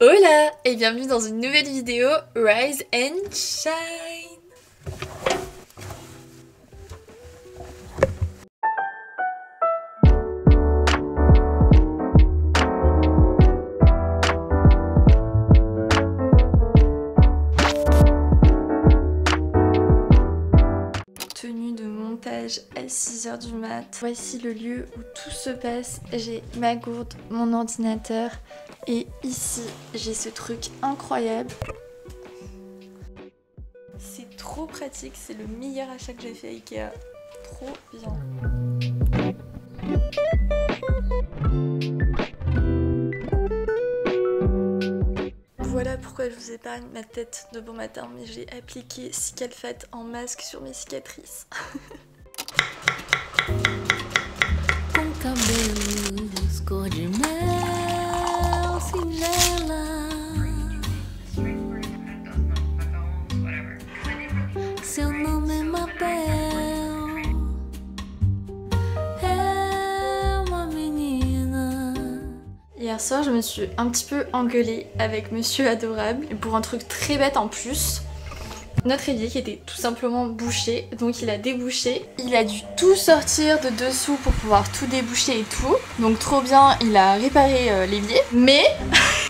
Hola et bienvenue dans une nouvelle vidéo Rise and Shine. Tenue de montage à 6h du mat. Voici le lieu où tout se passe. J'ai ma gourde, mon ordinateur et ici j'ai ce truc incroyable. C'est trop pratique, c'est le meilleur achat que j'ai fait à Ikea. Trop bien. Voilà pourquoi je vous épargne ma tête de bon matin, mais j'ai appliqué Cicalfate en masque sur mes cicatrices. Com cabelos cor de mel, singela. Seu nome é Mabel, é uma menina. Hier soir, je me suis un petit peu engueulée avec Monsieur Adorable pour un truc très bête en plus. Notre évier qui était tout simplement bouché, donc il a débouché. Il a dû tout sortir de dessous pour pouvoir tout déboucher et tout. Donc trop bien, il a réparé l'évier. Mais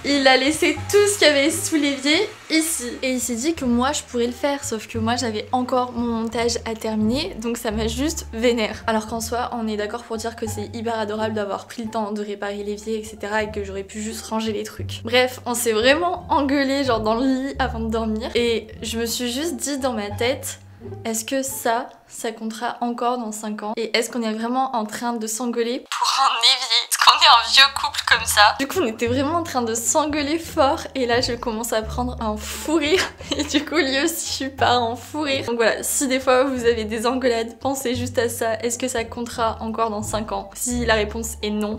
il a laissé tout ce qu'il y avait sous l'évier ici. Et il s'est dit que moi je pourrais le faire, sauf que moi j'avais encore mon montage à terminer, donc ça m'a juste vénère. Alors qu'en soi, on est d'accord pour dire que c'est hyper adorable d'avoir pris le temps de réparer l'évier, etc. et que j'aurais pu juste ranger les trucs. Bref, on s'est vraiment engueulé genre dans le lit avant de dormir. Et je me suis juste dit dans ma tête, est-ce que ça comptera encore dans 5 ans? Et est-ce qu'on est vraiment en train de s'engueuler pour un évier? Est-ce qu'on est un vieux couple comme ça? Du coup on était vraiment en train de s'engueuler fort et là je commence à prendre un fou rire et du coup lui aussi je pars en fou rire. Donc voilà, si des fois vous avez des engueulades, pensez juste à ça. Est-ce que ça comptera encore dans 5 ans? Si la réponse est non,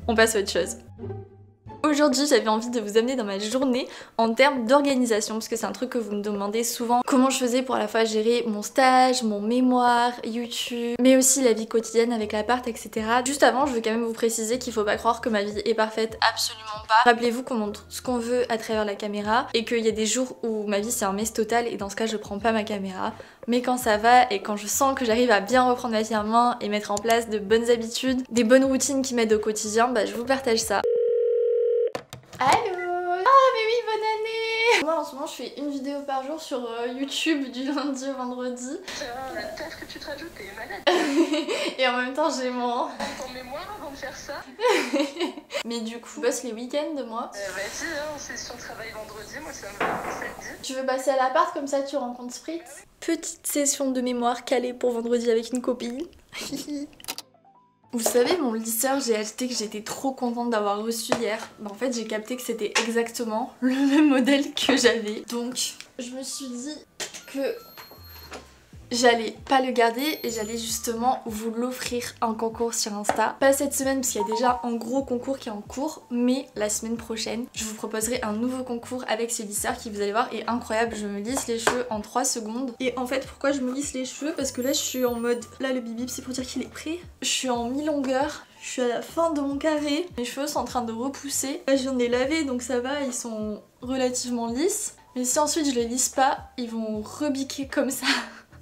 on passe à autre chose. Aujourd'hui, j'avais envie de vous amener dans ma journée en termes d'organisation parce que c'est un truc que vous me demandez souvent. Comment je faisais pour à la fois gérer mon stage, mon mémoire, YouTube, mais aussi la vie quotidienne avec l'appart, etc. Juste avant, je veux quand même vous préciser qu'il faut pas croire que ma vie est parfaite, absolument pas. Rappelez-vous qu'on montre ce qu'on veut à travers la caméra et qu'il y a des jours où ma vie c'est un mess total et dans ce cas je prends pas ma caméra. Mais quand ça va et quand je sens que j'arrive à bien reprendre ma vie en main et mettre en place de bonnes habitudes, des bonnes routines qui m'aident au quotidien, bah je vous partage ça. Allô! Ah mais oui, bonne année! Moi en ce moment je fais une vidéo par jour sur YouTube du lundi au vendredi. Le taf que tu te rajoutes, t'es malade. Et en même temps j'ai mon... Ton mémoire avant de faire ça. Mais du coup, je bosse les week-ends de moi. Vas-y, hein, session travail vendredi, moi ça me va samedi. Tu veux passer à l'appart comme ça tu rencontres Spritz? Petite session de mémoire calée pour vendredi avec une copine. Vous savez, mon lisseur, j'ai acheté que j'étais trop contente d'avoir reçu hier. Bah, en fait, j'ai capté que c'était exactement le même modèle que j'avais. Donc, je me suis dit que j'allais pas le garder et j'allais justement vous l'offrir en concours sur Insta. Pas cette semaine parce qu'il y a déjà un gros concours qui est en cours, mais la semaine prochaine, je vous proposerai un nouveau concours avec ce lisseur qui, vous allez voir, est incroyable. Je me lisse les cheveux en 3 secondes. Et en fait, pourquoi je me lisse les cheveux? Parce que là, je suis en mode... Là, le bip-bip, c'est pour dire qu'il est prêt. Je suis en mi-longueur. Je suis à la fin de mon carré. Mes cheveux sont en train de repousser. Là, je viens de les laver, donc ça va, ils sont relativement lisses. Mais si ensuite je les lisse pas, ils vont rebiquer comme ça.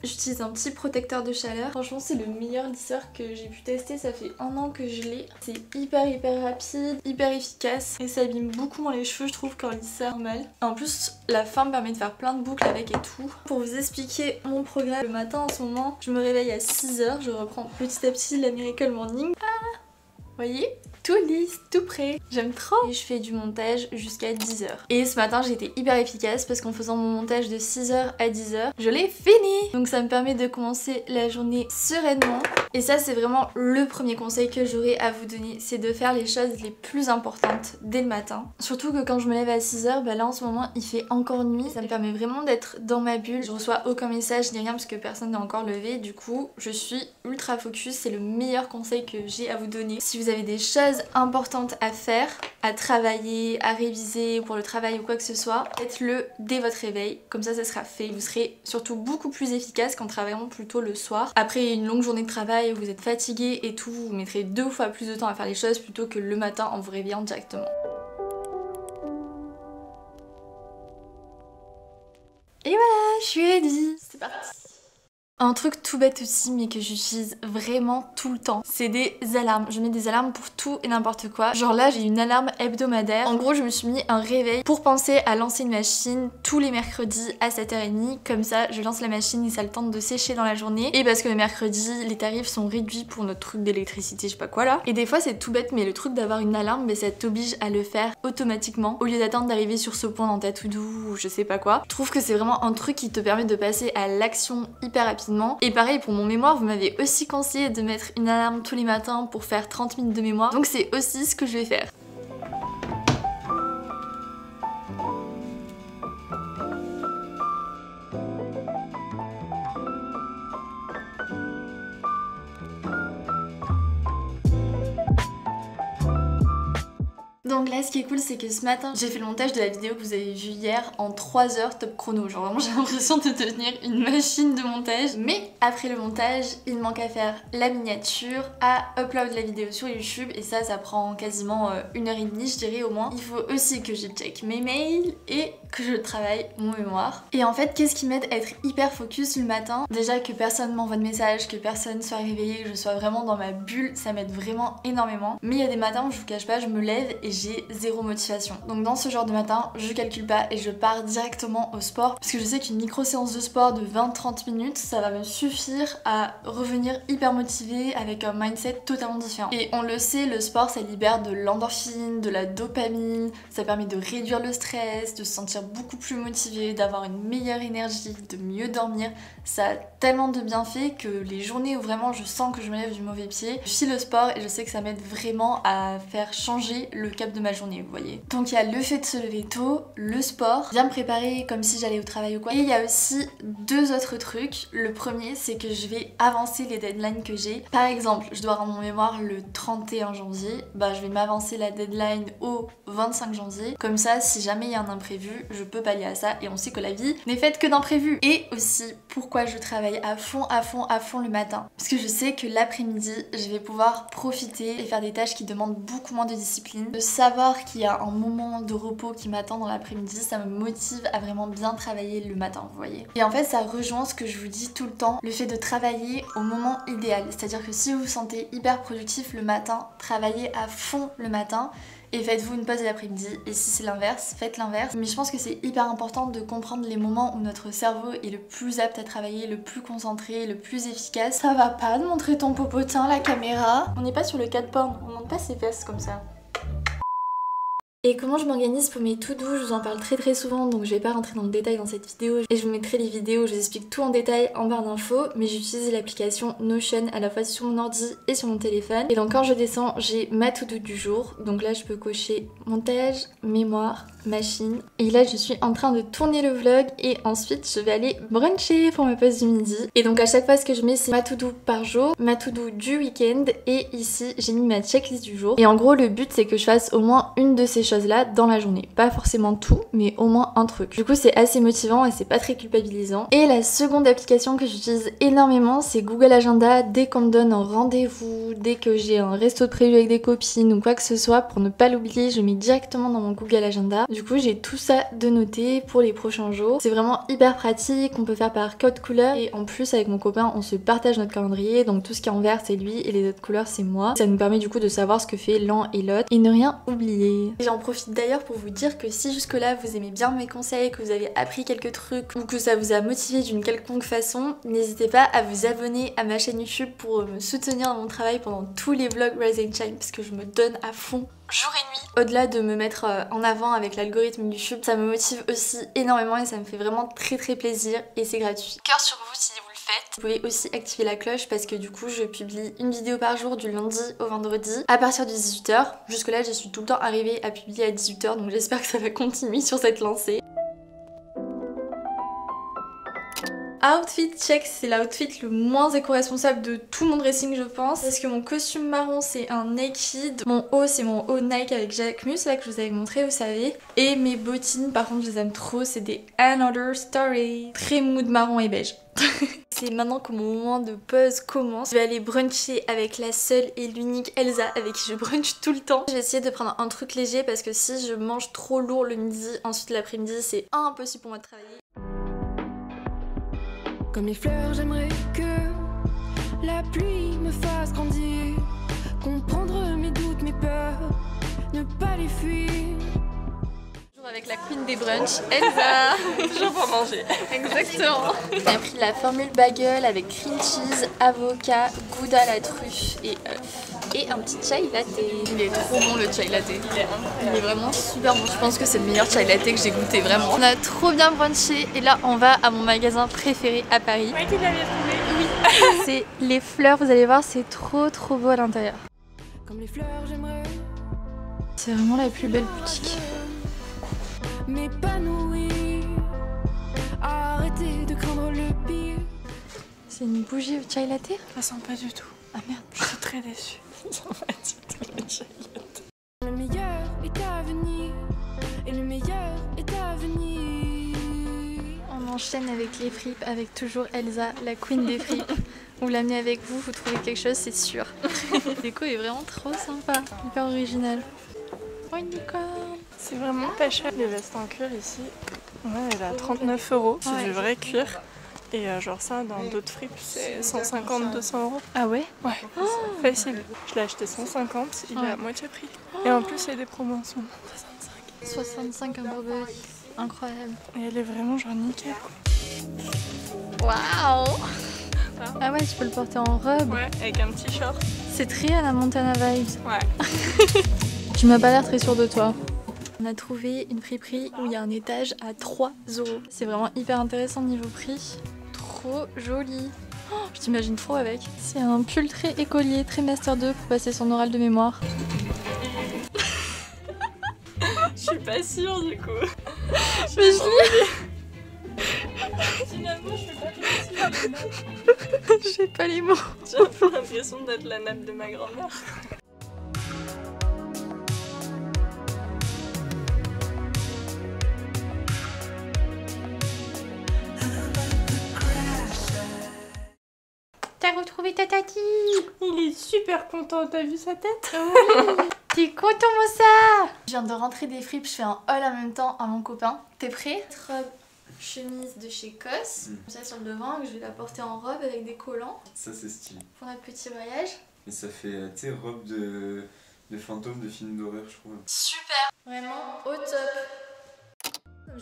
J'utilise un petit protecteur de chaleur. Franchement, c'est le meilleur lisseur que j'ai pu tester. Ça fait 1 an que je l'ai. C'est hyper rapide, hyper efficace. Et ça abîme beaucoup moins les cheveux, je trouve, qu'un lisseur normal. En plus, la fin me permet de faire plein de boucles avec et tout. Pour vous expliquer mon programme, le matin en ce moment, je me réveille à 6h. Je reprends petit à petit la Miracle Morning. Ah, vous voyez ? Tout lisse, tout prêt. J'aime trop. Et je fais du montage jusqu'à 10h. Et ce matin, j'ai été hyper efficace parce qu'en faisant mon montage de 6h à 10h, je l'ai fini. Donc ça me permet de commencer la journée sereinement. Et ça, c'est vraiment le premier conseil que j'aurais à vous donner. C'est de faire les choses les plus importantes dès le matin. Surtout que quand je me lève à 6h, bah là en ce moment, il fait encore nuit. Ça me permet vraiment d'être dans ma bulle. Je reçois aucun message ni rien parce que personne n'est encore levé. Du coup, je suis ultra focus. C'est le meilleur conseil que j'ai à vous donner. Si vous avez des choses importantes à faire, à travailler, à réviser pour le travail ou quoi que ce soit, faites-le dès votre réveil, comme ça sera fait. Vous serez surtout beaucoup plus efficace qu'en travaillant plutôt le soir. Après une longue journée de travail où vous êtes fatigué et tout, vous mettrez 2 fois plus de temps à faire les choses plutôt que le matin en vous réveillant directement. jeudi. C'est parti. Un truc tout bête aussi mais que j'utilise vraiment tout le temps, c'est des alarmes. Je mets des alarmes pour tout et n'importe quoi. Genre là j'ai une alarme hebdomadaire. En gros je me suis mis un réveil pour penser à lancer une machine tous les mercredis à 7h30. Comme ça je lance la machine et ça a le temps de sécher dans la journée. Et parce que le mercredi les tarifs sont réduits pour notre truc d'électricité je sais pas quoi là. Et des fois c'est tout bête mais le truc d'avoir une alarme ça t'oblige à le faire automatiquement au lieu d'attendre d'arriver sur ce point dans ta to-do ou je sais pas quoi. Je trouve que c'est vraiment un truc qui te permet de passer à l'action hyper rapidement. Et pareil pour mon mémoire, vous m'avez aussi conseillé de mettre une alarme tous les matins pour faire 30 minutes de mémoire. Donc c'est aussi ce que je vais faire. Donc là ce qui est cool c'est que ce matin j'ai fait le montage de la vidéo que vous avez vue hier en 3 heures top chrono. Genre vraiment j'ai l'impression de devenir une machine de montage. Mais après le montage il me manque à faire la miniature, à upload la vidéo sur YouTube et ça prend quasiment 1h30 je dirais au moins. Il faut aussi que je check mes mails et que je travaille mon mémoire. Et en fait qu'est-ce qui m'aide à être hyper focus le matin? Déjà que personne m'envoie de message, que personne soit réveillé, que je sois vraiment dans ma bulle, ça m'aide vraiment énormément. Mais il y a des matins où je vous cache pas, je me lève et j'ai zéro motivation. Donc dans ce genre de matin, je calcule pas et je pars directement au sport parce que je sais qu'une micro séance de sport de 20-30 minutes, ça va me suffire à revenir hyper motivée avec un mindset totalement différent. Et on le sait, le sport ça libère de l'endorphine, de la dopamine, ça permet de réduire le stress, de se sentir beaucoup plus motivé, d'avoir une meilleure énergie, de mieux dormir. Ça a tellement de bienfaits que les journées où vraiment je sens que je me lève du mauvais pied, je fais le sport et je sais que ça m'aide vraiment à faire changer le cap de ma journée, vous voyez. Donc il y a le fait de se lever tôt, le sport, bien me préparer comme si j'allais au travail ou quoi. Et il y a aussi deux autres trucs. Le premier c'est que je vais avancer les deadlines que j'ai. Par exemple, je dois rendre mon mémoire le 31 janvier, bah je vais m'avancer la deadline au 25 janvier. Comme ça, si jamais il y a un imprévu, je peux pallier à ça et on sait que la vie n'est faite que d'imprévus. Et aussi, pourquoi je travaille à fond le matin? Parce que je sais que l'après-midi, je vais pouvoir profiter et faire des tâches qui demandent beaucoup moins de discipline. De savoir qu'il y a un moment de repos qui m'attend dans l'après-midi, ça me motive à vraiment bien travailler le matin, vous voyez. Et en fait, ça rejoint ce que je vous dis tout le temps, le fait de travailler au moment idéal. C'est-à-dire que si vous vous sentez hyper productif le matin, travaillez à fond le matin. Et faites-vous une pause de l'après-midi, et si c'est l'inverse, faites l'inverse. Mais je pense que c'est hyper important de comprendre les moments où notre cerveau est le plus apte à travailler, le plus concentré, le plus efficace. Ça va pas de montrer ton popotin, la caméra. On n'est pas sur le cat porn, on monte pas ses fesses comme ça. Et comment je m'organise pour mes to-do, je vous en parle très souvent donc je vais pas rentrer dans le détail dans cette vidéo et je vous mettrai les vidéos où je vous explique tout en détail en barre d'infos, mais j'utilise l'application Notion à la fois sur mon ordi et sur mon téléphone. Et donc quand je descends, j'ai ma to-do du jour, donc là je peux cocher montage, mémoire, machine. Et là je suis en train de tourner le vlog et ensuite je vais aller bruncher pour ma pause du midi. Et donc à chaque fois ce que je mets c'est ma to-do par jour, ma to-do du week-end et ici j'ai mis ma checklist du jour. Et en gros le but c'est que je fasse au moins une de ces choses là dans la journée. Pas forcément tout, mais au moins un truc. Du coup c'est assez motivant et c'est pas très culpabilisant. Et la seconde application que j'utilise énormément c'est Google Agenda. Dès qu'on me donne un rendez-vous, dès que j'ai un resto de prévu avec des copines ou quoi que ce soit, pour ne pas l'oublier, je mets directement dans mon Google Agenda. Du coup j'ai tout ça de noté pour les prochains jours. C'est vraiment hyper pratique, on peut faire par code couleur et en plus avec mon copain on se partage notre calendrier, donc tout ce qui est en vert c'est lui et les autres couleurs c'est moi. Ça nous permet du coup de savoir ce que fait l'un et l'autre et ne rien oublier. J'en profite d'ailleurs pour vous dire que si jusque là vous aimez bien mes conseils, que vous avez appris quelques trucs ou que ça vous a motivé d'une quelconque façon, n'hésitez pas à vous abonner à ma chaîne YouTube pour me soutenir dans mon travail pendant tous les vlogs Rise and Shine parce que je me donne à fond jour et nuit. Au-delà de me mettre en avant avec l'algorithme YouTube, ça me motive aussi énormément et ça me fait vraiment très plaisir et c'est gratuit. Cœur sur vous si vous le faites. Vous pouvez aussi activer la cloche parce que du coup je publie une vidéo par jour du lundi au vendredi à partir de 18h. Jusque là je suis tout le temps arrivée à publier à 18h donc j'espère que ça va continuer sur cette lancée. Outfit check, c'est l'outfit le moins éco-responsable de tout mon dressing je pense. Parce que mon costume marron c'est un Naked, mon haut c'est mon haut Nike avec Jacquemus là que je vous avais montré vous savez. Et mes bottines par contre je les aime trop, c'est des Another Story. Très mood marron et beige. C'est maintenant que mon moment de pause commence. Je vais aller bruncher avec la seule et l'unique Elsa avec qui je brunch tout le temps. Je vais essayer de prendre un truc léger parce que si je mange trop lourd le midi, ensuite l'après-midi c'est impossible pour moi de travailler. Comme les fleurs, j'aimerais que la pluie me fasse grandir, comprendre mes doutes, mes peurs, ne pas les fuir. Toujours avec la queen des brunchs, Elsa. Toujours pour manger. Exactement. On a pris la formule bagel avec cream cheese, avocat, gouda à la truffe et œufs. Et un petit chai latte. Il est trop bon le chai latte. Il est vraiment super bon. Je pense que c'est le meilleur chai latte que j'ai goûté vraiment. On a trop bien brunché et là on va à mon magasin préféré à Paris. Oui, tu l'avais trouvé. Oui. C'est les fleurs, vous allez voir, c'est trop beau à l'intérieur. Comme les fleurs, j'aimerais C'est vraiment la plus belle boutique. m'épanouir, arrêter de craindre le pire. C'est une bougie au chai latte? Ça sent pas du tout. Ah merde. Je suis très déçue. Ça sent pas du tout le chai latte. Le meilleur est à venir, et le meilleur est à venir. On enchaîne avec les fripes, avec toujours Elsa, la queen des fripes. Vous l'amenez avec vous, vous trouvez quelque chose, c'est sûr. La déco est vraiment trop sympa, hyper original. Oh, une licorne. C'est vraiment pas cher. Les vestes en cuir ici, ouais, elle est à 39 €. C'est Ouais. du vrai cuir. Et genre ça, dans d'autres fripes, c'est 150-200 €. Ah ouais? Ouais, facile. Je l'ai acheté 150, il est à moitié prix. Et en plus, il y a des promos en ce moment. 65 en Burberry. Incroyable. Et elle est vraiment genre nickel. Waouh! Ah ouais, tu peux le porter en robe. Ouais, avec un petit short. C'est très à la Montana Vibes. Ouais. Tu m'as pas l'air très sûre de toi. On a trouvé une friperie où il y a un étage à 3 €. C'est vraiment hyper intéressant niveau prix. Trop joli. Oh, je t'imagine trop avec. C'est un pull très écolier, très master 2 pour passer son oral de mémoire. Je suis pas sûre du coup. Mais je l'ai. Finalement, je fais pas réussir. J'ai pas les mots. J'ai un peu l'impression d'être la nappe de ma grand-mère. T'as retrouvé ta tati? Il est super content, t'as vu sa tête? T'es content, mon ça? Je viens de rentrer des fripes, je fais un haul en même temps à mon copain. T'es prêt? Robe, chemise de chez Cos. Comme ça sur le devant, je vais la porter en robe avec des collants Ça c'est stylé. pour notre petit voyage. Et ça fait, tu sais, robe de fantôme de film d'horreur, je trouve. Super! Vraiment au top!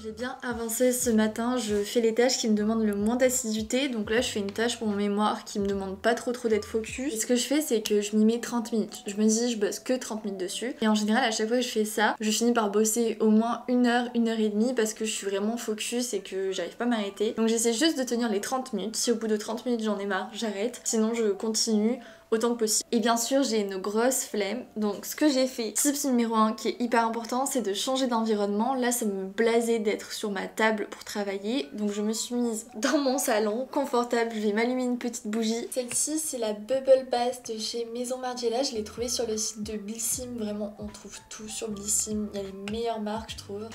J'ai bien avancé ce matin, je fais les tâches qui me demandent le moins d'assiduité. Donc là je fais une tâche pour mon mémoire qui me demande pas trop d'être focus. Et ce que je fais c'est que je m'y mets 30 minutes. Je me dis je bosse que 30 minutes dessus. Et en général à chaque fois que je fais ça, je finis par bosser au moins 1 heure, 1 heure et demie parce que je suis vraiment focus et que j'arrive pas à m'arrêter. Donc j'essaie juste de tenir les 30 minutes. Si au bout de 30 minutes j'en ai marre, j'arrête. Sinon je continue autant que possible. Et bien sûr j'ai une grosse flemme, donc ce que j'ai fait, tips numéro 1 qui est hyper important, c'est de changer d'environnement. Là ça me blasait d'être sur ma table pour travailler, donc je me suis mise dans mon salon, confortable, je vais m'allumer une petite bougie. Celle-ci c'est la Bubble Bath de chez Maison Margiela, je l'ai trouvée sur le site de Blissim, vraiment on trouve tout sur Blissim, il y a les meilleures marques je trouve.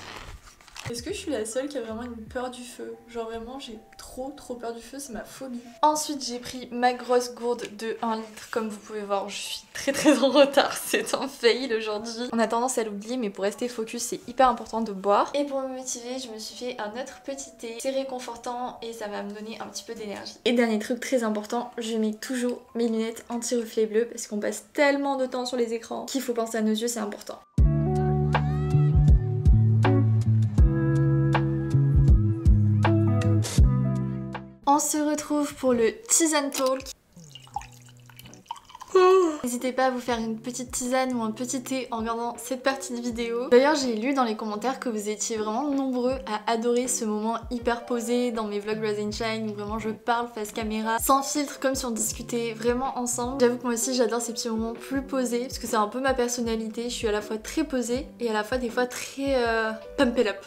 Est-ce que je suis la seule qui a vraiment une peur du feu? Genre vraiment j'ai trop peur du feu, c'est ma phobie. Ensuite j'ai pris ma grosse gourde de 1 litre, comme vous pouvez voir je suis très en retard, c'est un fail aujourd'hui. On a tendance à l'oublier mais pour rester focus c'est hyper important de boire. Et pour me motiver je me suis fait un autre petit thé, c'est réconfortant et ça va me donner un petit peu d'énergie. Et dernier truc très important, je mets toujours mes lunettes anti-reflet bleu parce qu'on passe tellement de temps sur les écrans qu'il faut penser à nos yeux, c'est important. On se retrouve pour le Tisane Talk. N'hésitez pas à vous faire une petite tisane ou un petit thé en regardant cette partie de vidéo. D'ailleurs j'ai lu dans les commentaires que vous étiez vraiment nombreux à adorer ce moment hyper posé dans mes vlogs Rise and Shine où vraiment je parle face caméra, sans filtre, comme si on discutait vraiment ensemble. J'avoue que moi aussi j'adore ces petits moments plus posés parce que c'est un peu ma personnalité, je suis à la fois très posée et à la fois des fois très pump it up.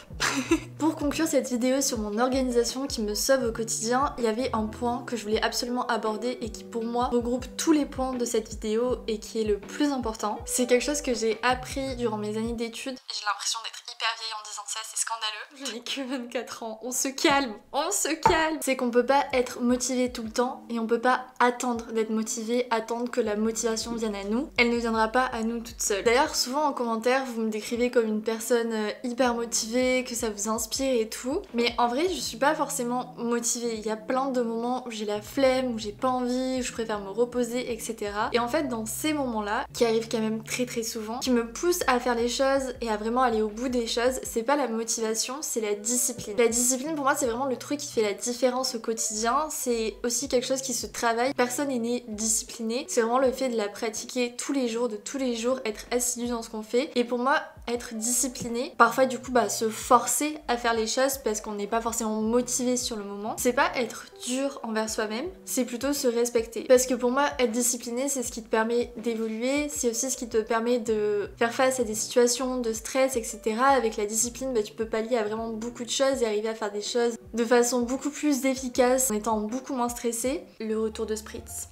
Pour conclure cette vidéo sur mon organisation qui me sauve au quotidien, il y avait un point que je voulais absolument aborder et qui pour moi regroupe tous les points de cette vidéo boulot et qui est le plus important. C'est quelque chose que j'ai appris durant mes années d'études. J'ai l'impression d'être hyper vieille en disant ça, c'est scandaleux. Je n'ai que 24 ans, on se calme, on se calme. C'est qu'on peut pas être motivé tout le temps et on peut pas attendre d'être motivé, attendre que la motivation vienne à nous. Elle ne viendra pas à nous toute seule. D'ailleurs, souvent en commentaire, vous me décrivez comme une personne hyper motivée, que ça vous inspire et tout. Mais en vrai, je suis pas forcément motivée. Il y a plein de moments où j'ai la flemme, où j'ai pas envie, où je préfère me reposer, etc. Et en fait, dans ces moments-là, qui arrivent quand même très souvent, qui me poussent à faire les choses et à vraiment aller au bout des choses, c'est pas la motivation, c'est la discipline. La discipline, pour moi, c'est vraiment le truc qui fait la différence au quotidien. C'est aussi quelque chose qui se travaille. Personne n'est né discipliné. C'est vraiment le fait de la pratiquer tous les jours, de tous les jours, être assidu dans ce qu'on fait. Et pour moi, être discipliné, parfois du coup se forcer à faire les choses parce qu'on n'est pas forcément motivé sur le moment, c'est pas être dur envers soi-même, c'est plutôt se respecter. Parce que pour moi, être discipliné, c'est ce qui te permet d'évoluer, c'est aussi ce qui te permet de faire face à des situations de stress, etc. Avec la discipline, tu peux pallier à vraiment beaucoup de choses et arriver à faire des choses de façon beaucoup plus efficace en étant beaucoup moins stressé. Le retour de Spritz.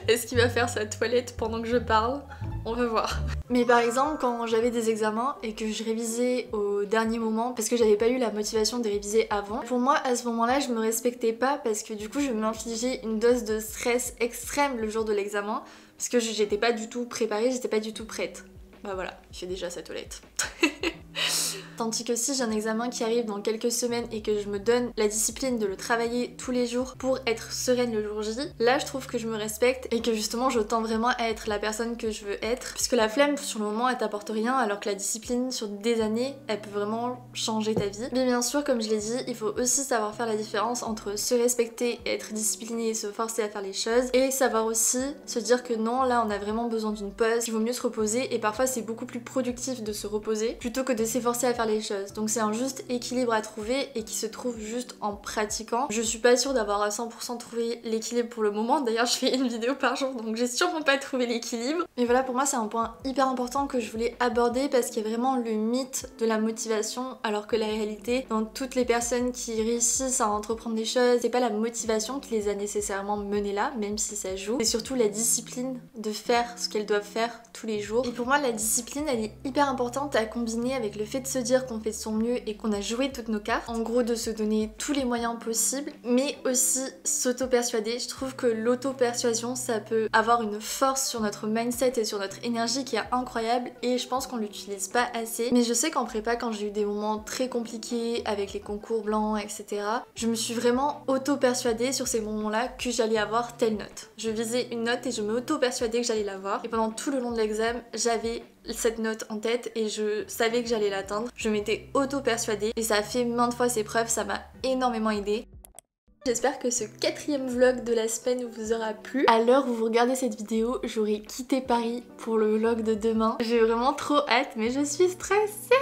Est-ce qu'il va faire sa toilette pendant que je parle? On va voir. Mais par exemple, quand j'avais des examens et que je révisais au dernier moment parce que j'avais pas eu la motivation de réviser avant, pour moi à ce moment-là je me respectais pas parce que du coup je m'infligeais une dose de stress extrême le jour de l'examen parce que j'étais pas du tout préparée, j'étais pas du tout prête. Bah voilà, il fait déjà sa toilette. Tandis que si j'ai un examen qui arrive dans quelques semaines et que je me donne la discipline de le travailler tous les jours pour être sereine le jour J, là je trouve que je me respecte et que justement je tends vraiment à être la personne que je veux être. Puisque la flemme sur le moment elle t'apporte rien alors que la discipline sur des années elle peut vraiment changer ta vie. Mais bien sûr comme je l'ai dit, il faut aussi savoir faire la différence entre se respecter, être discipliné et se forcer à faire les choses et savoir aussi se dire que non, là on a vraiment besoin d'une pause, il vaut mieux se reposer et parfois c'est beaucoup plus productif de se reposer plutôt que de s'efforcer à faire les choses. Donc c'est un juste équilibre à trouver et qui se trouve juste en pratiquant. Je suis pas sûre d'avoir à 100% trouvé l'équilibre pour le moment, d'ailleurs je fais une vidéo par jour donc j'ai sûrement pas trouvé l'équilibre. Mais voilà, pour moi c'est un point hyper important que je voulais aborder parce qu'il y a vraiment le mythe de la motivation alors que la réalité, dans toutes les personnes qui réussissent à entreprendre des choses, c'est pas la motivation qui les a nécessairement menées là, même si ça joue, c'est surtout la discipline de faire ce qu'elles doivent faire tous les jours. Et pour moi la discipline elle est hyper importante à combiner avec le fait de se dire qu'on fait de son mieux et qu'on a joué toutes nos cartes. En gros de se donner tous les moyens possibles, mais aussi s'auto-persuader. Je trouve que l'auto-persuasion ça peut avoir une force sur notre mindset et sur notre énergie qui est incroyable et je pense qu'on l'utilise pas assez. Mais je sais qu'en prépa quand j'ai eu des moments très compliqués avec les concours blancs etc, je me suis vraiment auto-persuadée sur ces moments là que j'allais avoir telle note. Je visais une note et je me auto-persuadais que j'allais l'avoir et pendant tout le long de l'examen j'avais cette note en tête et je savais que j'allais l'atteindre. Je m'étais auto-persuadée et ça a fait maintes fois ses preuves, ça m'a énormément aidée. J'espère que ce 4e vlog de la semaine vous aura plu. À l'heure où vous regardez cette vidéo, j'aurai quitté Paris pour le vlog de demain. J'ai vraiment trop hâte mais je suis stressée.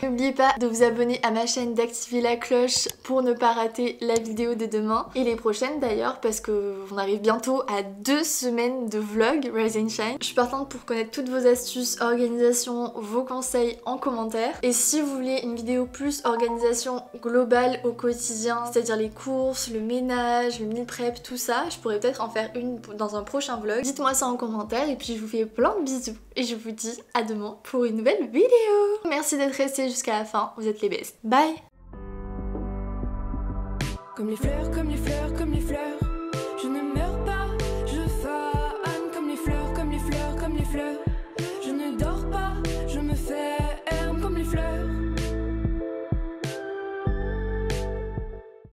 N'oubliez pas de vous abonner à ma chaîne, d'activer la cloche pour ne pas rater la vidéo de demain et les prochaines d'ailleurs parce qu'on arrive bientôt à 2 semaines de vlog Rise and Shine. Je suis partante pour connaître toutes vos astuces, organisation, vos conseils en commentaire. Et si vous voulez une vidéo plus organisation globale au quotidien, c'est-à-dire les courses, le ménage, le meal prep, tout ça, je pourrais peut-être en faire une dans un prochain vlog. Dites-moi ça en commentaire et puis je vous fais plein de bisous et je vous dis à demain pour une nouvelle vidéo. Merci d'être resté jusqu'à la fin, vous êtes les best. Bye. Comme les fleurs